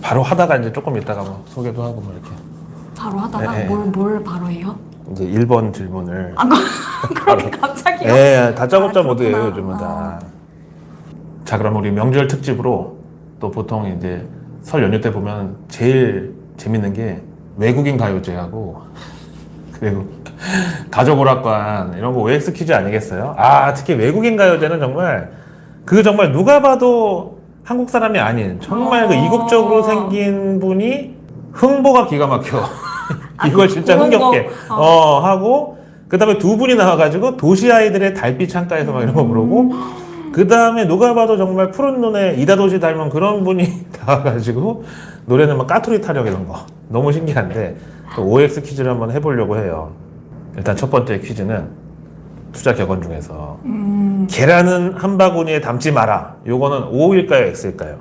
바로 하다가 이제 조금 있다가 뭐 소개도 하고 뭐 이렇게. 바로 하다가 네. 뭘 바로 해요? 이제 1번 질문을. 아, 그렇게 갑자기요? 예, 다짜고짜 아, 모드예요, 그렇구나. 요즘은 다. 자, 그럼 우리 명절 특집으로 또 보통 이제 설 연휴 때 보면 제일 재밌는 게 외국인 가요제하고 그리고 가족 오락관 이런 거 OX 퀴즈 아니겠어요? 아, 특히 외국인 가요제는 정말 정말 누가 봐도 한국 사람이 아닌 정말 그 이국적으로 생긴 분이 흥보가 기가 막혀. 이걸 진짜 흥겹게 하고 그 다음에 두 분이 나와가지고 도시 아이들의 달빛 창가에서 막 이런 거 부르고 그 다음에 누가 봐도 정말 푸른 눈에 이다도시 닮은 그런 분이 나와가지고 노래는 막 까투리 타령 이런 거 너무 신기한데 또 OX 퀴즈를 한번 해보려고 해요. 일단 첫 번째 퀴즈는 투자 격언 중에서 계란은 한 바구니에 담지 마라. 요거는 O일까요, X일까요?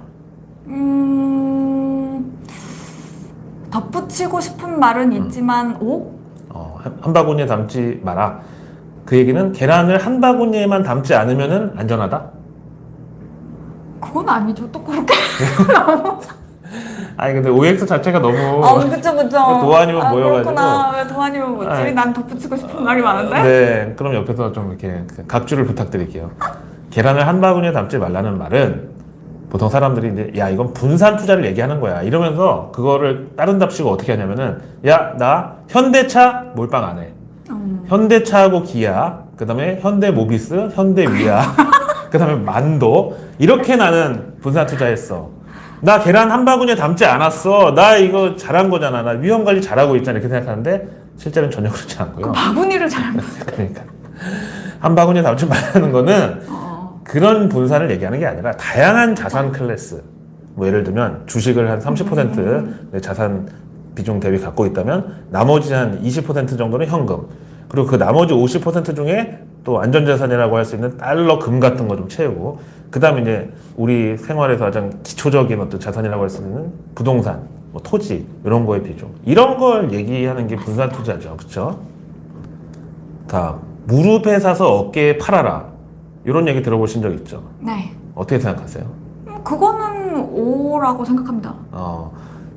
덧붙이고 싶은 말은 있지만 오? 한 바구니에 담지 마라. 그 얘기는 계란을 한 바구니에만 담지 않으면은 안전하다? 그건 아니죠. 또 그렇게. 아니 근데 OX 자체가 너무 그쵸. 도안이면 모여가지고. 그렇구나. 왜 도안이면 뭐지? 아니. 난 덧붙이고 싶은 말이 많은데? 네, 그럼 옆에서 좀 이렇게 각주를 부탁드릴게요. 계란을 한 바구니에 담지 말라는 말은 보통 사람들이 이제 야 이건 분산 투자를 얘기하는 거야 이러면서 그거를 다른 답식으로 어떻게 하냐면은 야 나 현대차 몰빵 안 해. 현대차하고 기아, 그 다음에 현대모비스, 현대위아, 그 다음에 만도 이렇게 나는 분산 투자했어. 나 계란 한 바구니에 담지 않았어. 나 이거 잘한 거잖아. 나 위험 관리 잘하고 있잖아. 이렇게 생각하는데 실제로는 전혀 그렇지 않고요. 그 바구니를 잘못. 그러니까 한 바구니에 담지 말라는 거는 그런 분산을 얘기하는 게 아니라 다양한 자산 클래스. 뭐 예를 들면 주식을 한 30% 내 자산 비중 대비 갖고 있다면 나머지 한 20% 정도는 현금. 그리고 그 나머지 50% 중에 또 안전자산이라고 할 수 있는 달러, 금 같은 거 좀 채우고 그 다음에 이제 우리 생활에서 가장 기초적인 어떤 자산이라고 할 수 있는 부동산, 뭐 토지 이런 거의 비중 이런 걸 얘기하는 게 분산 투자죠. 그렇죠? 다음 무릎에 사서 어깨에 팔아라 이런 얘기 들어보신 적 있죠? 네. 어떻게 생각하세요? 그거는 오라고 생각합니다.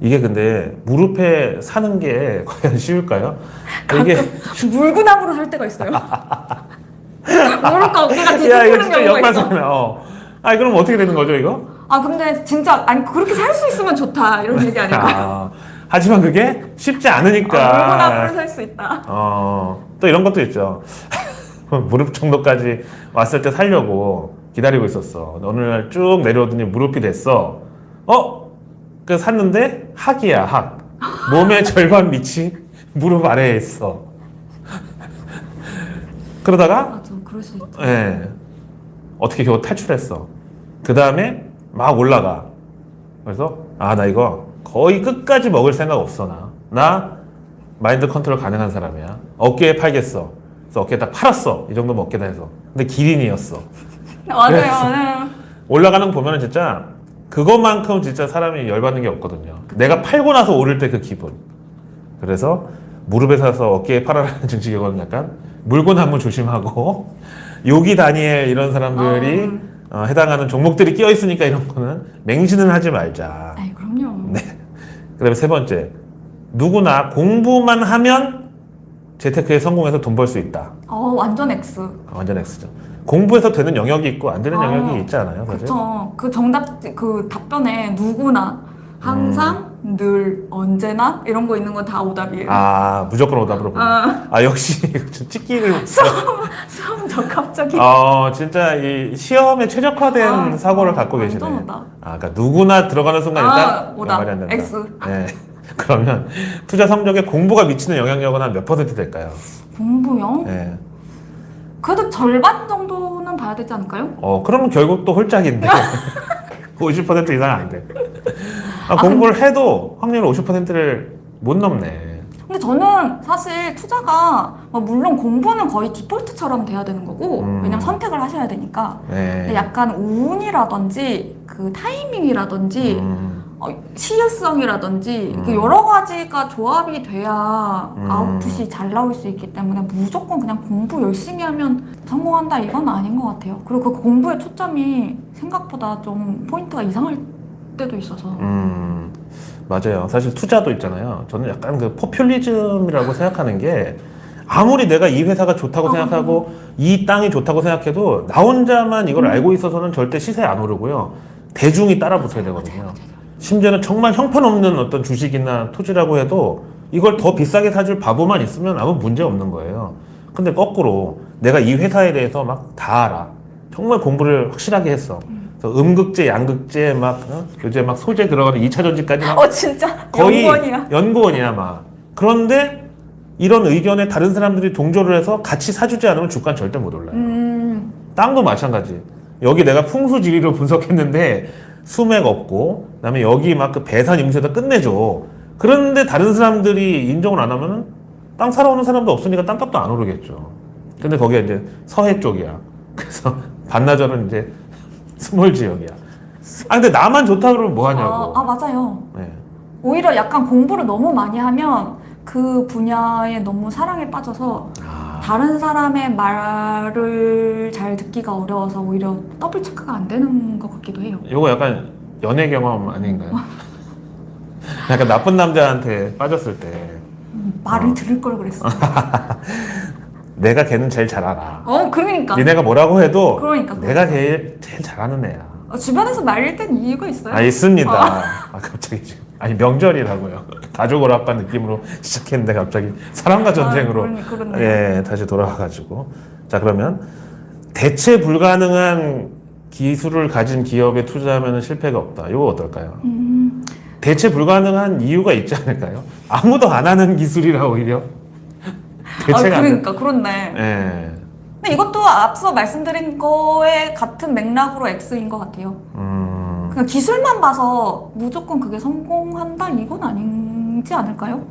이게 근데 무릎에 사는 게 과연 쉬울까요? 이게 물구나무로 살 때가 있어요. 무릎과 어깨가 야 이거 뒤집히는 진짜 경우가 있어. 역발상이야. 아니 그럼 어떻게 되는 거죠 이거? 근데 진짜 아니 그렇게 살 수 있으면 좋다 이런 얘기 아닐까요? 하지만 그게 쉽지 않으니까. 물구나무로 살 수 있다. 또 이런 것도 있죠. 무릎 정도까지 왔을 때 살려고 기다리고 있었어. 어느 날 쭉 내려오더니 무릎이 됐어. 그 샀는데 학이야 학. 몸의 절반 밑이 무릎 아래에 있어. 그러다가 맞아, 그럴 수 있죠. 예. 어떻게 겨우 탈출했어. 그 다음에 막 올라가. 그래서 나 이거 거의 끝까지 먹을 생각 없어 나 마인드 컨트롤 가능한 사람이야. 어깨에 팔겠어. 그래서 어깨에 딱 팔았어. 이 정도 먹겠다 해서. 근데 기린이었어. 맞아요. 올라가는 거 보면은 진짜 그것만큼 진짜 사람이 열받는 게 없거든요. 내가 팔고 나서 오를 때 그 기분. 그래서 무릎에 사서 어깨에 팔아라는 증식이거든. 약간 물구나무 조심하고 요기 다니엘 이런 사람들이 해당하는 종목들이 끼어 있으니까 이런 거는 맹신은 하지 말자. 아이 그럼요. 네. 그다음에 세 번째, 누구나 공부만 하면 재테크에 성공해서 돈 벌 수 있다. 완전 X. 완전 X죠. 공부해서 되는 영역이 있고 안 되는 영역이 있지 않아요, 사실? 그쵸. 그 정답, 그 답변에 누구나, 항상, 늘, 언제나 이런 거 있는 건 다 오답이에요. 무조건 오답으로 보네. 역시 찍기를. 수험적 갑자기. 진짜 이 시험에 최적화된 사고를 갖고 계시네. 완전 오답. 그러니까 누구나 들어가는 순간 일단 오답. 말이 안 된다. X. 네. 그러면 투자 성적에 공부가 미치는 영향력은 한 몇 퍼센트 될까요? 공부요? 네. 그래도 절반 정도는 봐야 되지 않을까요? 그러면 결국 또 홀짝인데 50% 이상 안 돼. 공부를 해도 확률 50%를 못 넘네. 근데 저는 사실 투자가 물론 공부는 거의 디폴트처럼 돼야 되는 거고 왜냐면 선택을 하셔야 되니까. 네. 근데 약간 운이라든지 그 타이밍이라든지 시효성이라든지 그 여러 가지가 조합이 돼야 아웃풋이 잘 나올 수 있기 때문에 무조건 그냥 공부 열심히 하면 성공한다 이건 아닌 것 같아요. 그리고 그 공부의 초점이 생각보다 좀 포인트가 이상할 때도 있어서. 맞아요. 사실 투자도 있잖아요. 저는 약간 그 포퓰리즘이라고 생각하는 게 아무리 내가 이 회사가 좋다고 생각하고 이 땅이 좋다고 생각해도 나 혼자만 이걸 알고 있어서는 절대 시세에 안 오르고요. 대중이 따라 붙어야 되거든요. 심지어는 정말 형편없는 어떤 주식이나 토지라고 해도 이걸 더 비싸게 사줄 바보만 있으면 아무 문제 없는 거예요. 근데 거꾸로 내가 이 회사에 대해서 막 다 알아. 정말 공부를 확실하게 했어. 그래서 음극재, 양극재 요새 막 소재 들어가는 2차 전지까지 막 진짜 거의 연구원이야. 연구원이야 막. 그런데 이런 의견에 다른 사람들이 동조를 해서 같이 사주지 않으면 주가는 절대 못 올라요. 땅도 마찬가지. 여기 내가 풍수지리로 분석했는데 수맥 없고, 그다음에 여기 막 그 배산 임수에다 끝내줘. 그런데 다른 사람들이 인정을 안 하면은 땅 사러 오는 사람도 없으니까 땅값도 안 오르겠죠. 근데 거기가 이제 서해 쪽이야. 그래서 반나절은 이제 스몰 지역이야. 근데 나만 좋다 그러면 뭐 하냐고. 맞아요. 네. 오히려 약간 공부를 너무 많이 하면 그 분야에 너무 사랑에 빠져서 다른 사람의 말을 잘 듣기가 어려워서 오히려 더블 체크가 안 되는 것 같기도 해요. 이거 약간 연애 경험 아닌가요? 약간 나쁜 남자한테 빠졌을 때 말을 들을 걸 그랬어. 내가 걔는 제일 잘 알아. 그러니까. 니네가 뭐라고 해도 그러니까. 내가 제일 잘하는 애야. 주변에서 말릴 땐 이유가 있어요. 있습니다. 갑자기 지금 명절이라고요. 가족 오락관 느낌으로 시작했는데 갑자기 사람과 전쟁으로 그렇네요. 예, 다시 돌아와가지고 자 그러면 대체 불가능한 기술을 가진 기업에 투자하면 실패가 없다. 이거 어떨까요? 대체 불가능한 이유가 있지 않을까요? 아무도 안 하는 기술이라 오히려 대체가 그러니까 그렇네. 예. 근데 이것도 앞서 말씀드린 거에 같은 맥락으로 X인 것 같아요. 그냥 기술만 봐서 무조건 그게 성공한다 이건 아니지 않을까요?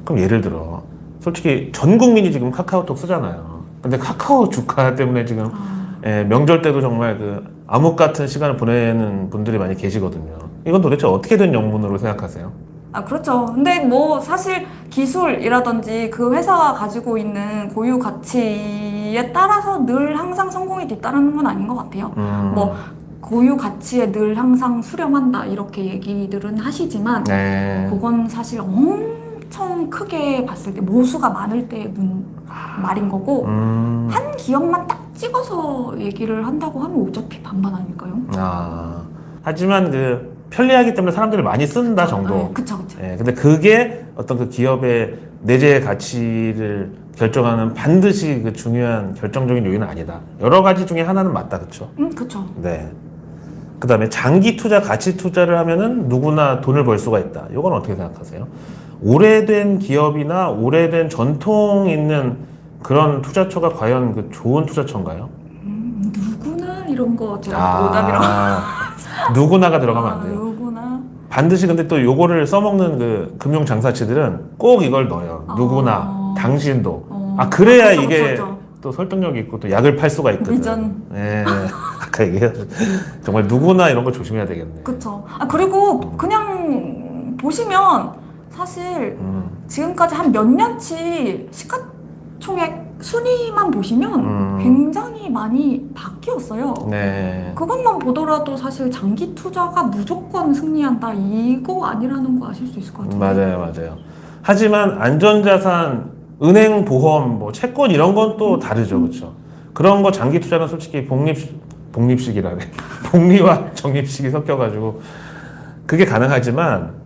그럼 예를 들어 솔직히 전 국민이 지금 카카오톡 쓰잖아요. 근데 카카오 주가 때문에 지금 명절 때도 정말 그 암흑 같은 시간을 보내는 분들이 많이 계시거든요. 이건 도대체 어떻게 된 영문으로 생각하세요? 그렇죠. 근데 뭐 사실 기술이라든지 그 회사가 가지고 있는 고유 가치에 따라서 늘 항상 성공이 뒤따르는 건 아닌 것 같아요. 뭐 고유 가치에 늘 항상 수렴한다 이렇게 얘기들은 하시지만 그건 사실 엄청 크게 봤을 때 모수가 많을 때의 말인 거고 한 기업만 딱 찍어서 얘기를 한다고 하면 어차피 반반 아닐까요? 하지만 그 편리하기 때문에 사람들이 많이 쓴다 정도. 그쵸. 근데 그게 어떤 그 기업의 내재 가치를 결정하는 반드시 그 중요한 결정적인 요인은 아니다. 여러 가지 중에 하나는 맞다, 그렇죠? 그쵸. 네. 그다음에 장기 투자, 가치 투자를 하면은 누구나 돈을 벌 수가 있다. 이건 어떻게 생각하세요? 오래된 기업이나 오래된 전통 있는 그런 투자처가 과연 그 좋은 투자처인가요? 누구나 이런 거 제가 오답이라고. 누구나가 들어가면 안 돼요. 누구나. 반드시 근데 또 요거를 써먹는 그 금융 장사치들은 꼭 이걸 넣어요. 누구나, 당신도. 그래야 그쵸, 이게 그쵸. 또 설득력이 있고 또 약을 팔 수가 있거든. 비전. 아까 얘기했죠. 정말 누구나 이런 거 조심해야 되겠네. 그쵸. 그리고 그냥 보시면 사실 지금까지 한 몇 년치 시가총액 순위만 보시면 굉장히 많이 바뀌었어요. 네. 그것만 보더라도 사실 장기 투자가 무조건 승리한다 이거 아니라는 거 아실 수 있을 것 같아요. 맞아요. 하지만 안전자산, 은행 보험, 뭐 채권 이런 건 또 다르죠, 그렇죠? 그런 거 장기 투자는 솔직히 복립식이라네. 복리와 적립식이 섞여가지고 그게 가능하지만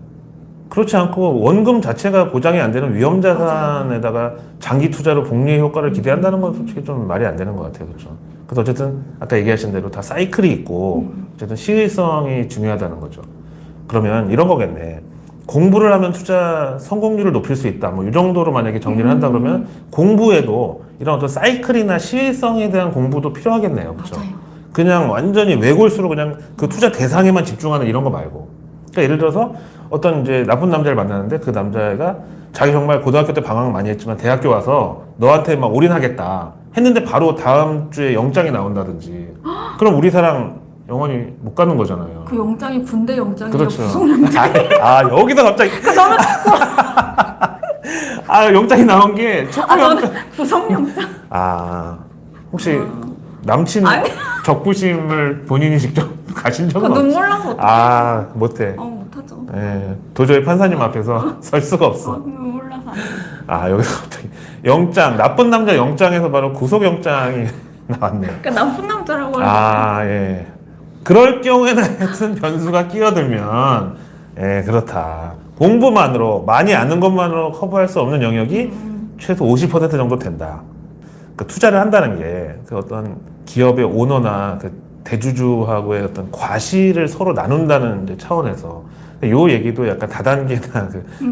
그렇지 않고 원금 자체가 보장이 안 되는 위험자산에다가 장기 투자로 복리 효과를 기대한다는 건 솔직히 좀 말이 안 되는 것 같아요, 그렇죠? 그래서 어쨌든 아까 얘기하신 대로 다 사이클이 있고 어쨌든 시의성이 중요하다는 거죠. 그러면 이런 거겠네. 공부를 하면 투자 성공률을 높일 수 있다. 뭐 이 정도로 만약에 정리를 한다 그러면 공부에도 이런 어떤 사이클이나 시의성에 대한 공부도 필요하겠네요, 그렇죠? 맞아요. 그냥 완전히 외골수로 그냥 그 투자 대상에만 집중하는 이런 거 말고. 그러니까 예를 들어서 어떤 이제 나쁜 남자를 만나는데 그 남자애가 자기 정말 고등학교 때 방황 많이 했지만 대학교 와서 너한테 막 올인하겠다 했는데 바로 다음 주에 영장이 나온다든지 그럼 우리 사랑 영원히 못 가는 거잖아요. 그 영장이 군대 영장이에요. 그렇죠. 구속영장. 여기서 갑자기 저는 영장이 나온 게 첩보 영장. 구속영장. 혹시 남친 아니. 적부심을 본인이 직접 가신 그 적은 없어. 눈물 나서 어떡해. 아, 못해. 못하죠. 예, 도저히 판사님 앞에서 설 수가 없어. 눈물 나서 안 돼. 아, 여기서 갑자기 영장, 나쁜 남자 영장에서 바로 구속영장이 나왔네요. 그러니까 나쁜 남자라고 하는 아, 예. 그럴 경우에는 하여튼 변수가 끼어들면, 예, 그렇다. 공부만으로, 많이 아는 것만으로 커버할 수 없는 영역이 최소 50% 정도 된다. 그 투자를 한다는 게 그 어떤 기업의 오너나 그 대주주하고의 어떤 과실을 서로 나눈다는 이제 차원에서 요 얘기도 약간 다단계나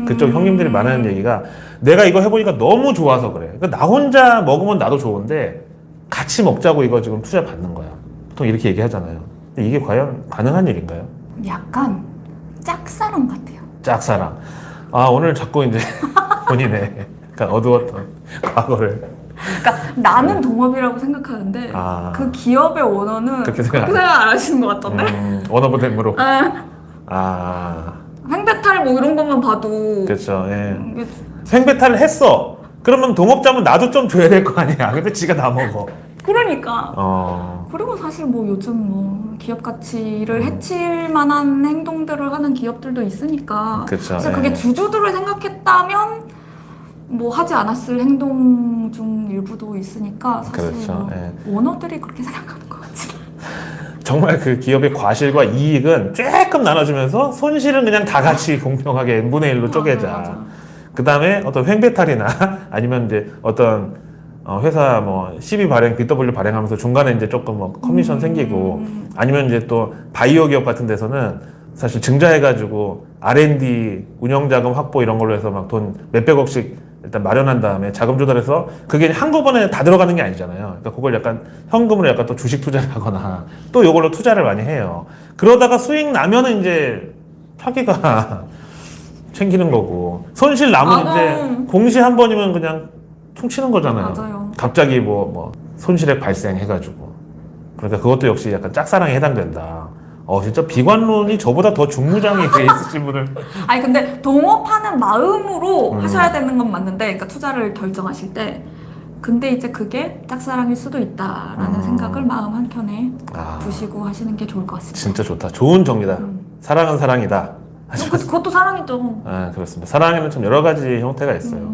그쪽 형님들이 말하는 얘기가 내가 이거 해보니까 너무 좋아서 그래. 그러니까 나 혼자 먹으면 나도 좋은데 같이 먹자고 이거 지금 투자 받는 거야. 보통 이렇게 얘기하잖아요. 근데 이게 과연 가능한 일인가요? 약간 짝사랑 같아요. 짝사랑. 아, 오늘 자꾸 이제 본인의 약간 어두웠던 과거를. 그러니까 나는 동업이라고 생각하는데 아. 그 기업의 오너는 그렇게 그렇게 생각 생각 안 하시는 것 같던데. 원어브댐으로. 아, 아, 횡배탈 뭐 이런 것만 봐도 그렇죠. 예. 이게 횡배탈을 했어. 그러면 동업자면 나도 좀 줘야 될 거 아니야. 근데 지가 다 먹어. 그러니까. 어. 그리고 사실 뭐 요즘 뭐 기업 가치를 해칠 만한 행동들을 하는 기업들도 있으니까 그쵸, 사실 예. 그게 주주들을 생각했다면 뭐 하지 않았을 행동 중 일부도 있으니까 사실 그렇죠, 뭐 예. 오너들이 그렇게 생각하는 것 같지. 정말 그 기업의 과실과 이익은 조금 나눠주면서 손실은 그냥 다 같이 공평하게 n분의 1로 쪼개자. 맞아. 그 다음에 어떤 횡배탈이나 아니면 이제 어떤 회사 뭐 CB 발행, BW 발행하면서 중간에 이제 조금 뭐 커미션 생기고 아니면 이제 또 바이오 기업 같은 데서는 사실 증자해가지고 R&D 운영자금 확보 이런 걸로 해서 막 돈 몇백억씩 일단 마련한 다음에 자금 조달해서 그게 한꺼번에 다 들어가는 게 아니잖아요. 그러니까 그걸 약간 현금으로 약간 또 주식 투자를 하거나 또 이걸로 투자를 많이 해요. 그러다가 수익 나면은 이제 자기가 챙기는 거고 손실 남은 맞아. 이제 공시 한 번이면 그냥 퉁치는 거잖아요. 맞아요. 갑자기 뭐 손실액 발생해가지고 그러니까 그것도 역시 약간 짝사랑에 해당된다. 진짜 비관론이 저보다 더 중무장이 돼 있으신 분을 아니 근데 동업하는 마음으로 하셔야 되는 건 맞는데, 그러니까 투자를 결정하실 때. 근데 이제 그게 짝사랑일 수도 있다라는 생각을 마음 한켠에 두시고 하시는 게 좋을 것 같습니다. 진짜 좋다. 좋은 정리다. 사랑은 사랑이다. 그것도 사랑이죠. 아, 그렇습니다. 사랑에는 좀 여러 가지 형태가 있어요.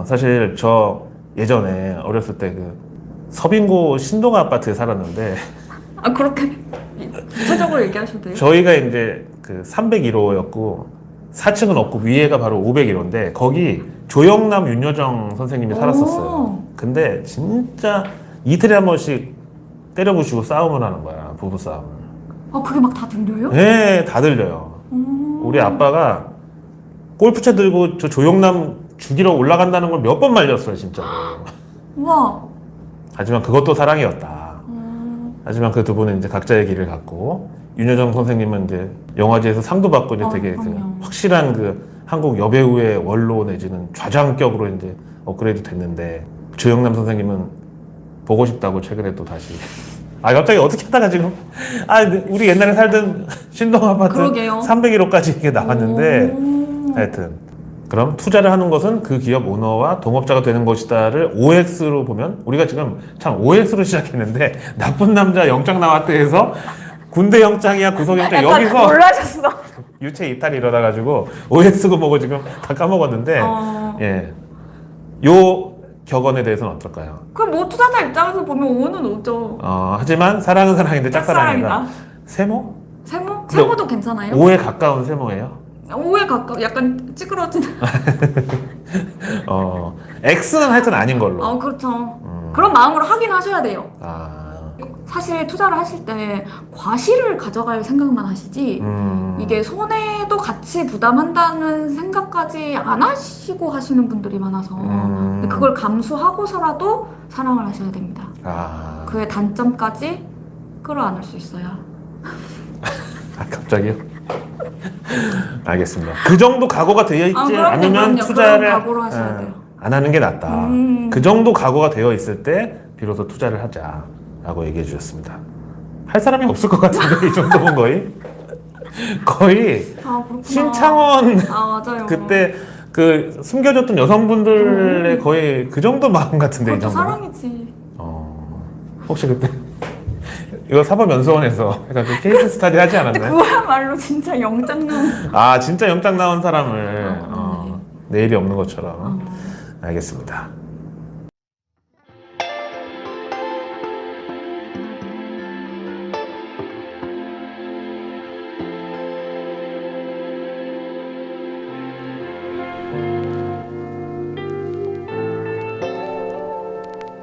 사실 저 예전에 어렸을 때 그 서빙고 신동 아파트에 살았는데 아 그렇게 구체적으로 얘기하셔도 돼요? 저희가 이제 그 301호였고 4층은 없고 위에가 바로 501호인데 거기 조영남 윤여정 선생님이 살았었어요. 오. 근데 진짜 이틀에 한 번씩 때려부시고 싸움을 하는 거야. 부부 싸움을. 그게 막 다 들려요? 네, 다 들려요. 우리 아빠가 골프채 들고 저 조영남 죽이러 올라간다는 걸 몇 번 말렸어요, 진짜로. 우와. 하지만 그것도 사랑이었다. 하지만 그 두 분은 이제 각자의 길을 갔고, 윤여정 선생님은 이제 영화제에서 상도 받고 이제 되게 그 그럼요. 확실한 그 한국 여배우의 원로 내지는 좌장격으로 이제 업그레이드 됐는데, 조영남 선생님은 보고 싶다고 최근에 또 다시. 갑자기 어떻게 하다가 지금, 우리 옛날에 살던 신동 아파트 그러게요. 301호까지 이게 나왔는데, 하여튼. 그럼 투자를 하는 것은 그 기업 오너와 동업자가 되는 것이다를 OX로 보면 우리가 지금 참 OX로 시작했는데 나쁜 남자 영장 나왔대 해서 군대 영장이야 구속영장 여기서 놀라셨어. 유체 이탈이 일어나 가지고 OX고 뭐고 지금 다 까먹었는데 예. 요 격언에 대해서는 어떨까요? 그럼 뭐 투자자 입장에서 보면 오는 오죠. 하지만 사랑은 사랑인데 짝사랑이다. 짝사랑이다. 세모? 세모? 세모도 괜찮아요? 5에 가까운 세모예요? 5에 가까워. 약간 찌그러진. X는 하여튼 아닌 걸로. 그렇죠. 그런 마음으로 하긴 하셔야 돼요. 아, 사실 투자를 하실 때 과실을 가져갈 생각만 하시지 이게 손해도 같이 부담한다는 생각까지 안 하시고 하시는 분들이 많아서 근데 그걸 감수하고서라도 사랑을 하셔야 됩니다. 그의 단점까지 끌어안을 수 있어야. 갑자기요? 알겠습니다. 그 정도 각오가 되어 있지 그럼요, 않으면 그럼요. 투자를 그런 각오로 하셔야 돼요. 안 하는 게 낫다. 그 정도 각오가 되어 있을 때 비로소 투자를 하자라고 얘기해 주셨습니다. 할 사람이 없을 것 같은데 이 정도면 거의 그렇구나. 신창원 맞아요. 그때 그 숨겨졌던 여성분들의 거의 그 정도 마음 같은데 이 그것도 정도면. 사랑이지. 혹시 그때 이거 사법연수원에서 약간 그 케이스 스타디 하지 근데 않았나요? 그거야말로 진짜 영장 나온. 아 진짜 영장 나온 사람을 내일이 없는 것처럼 알겠습니다.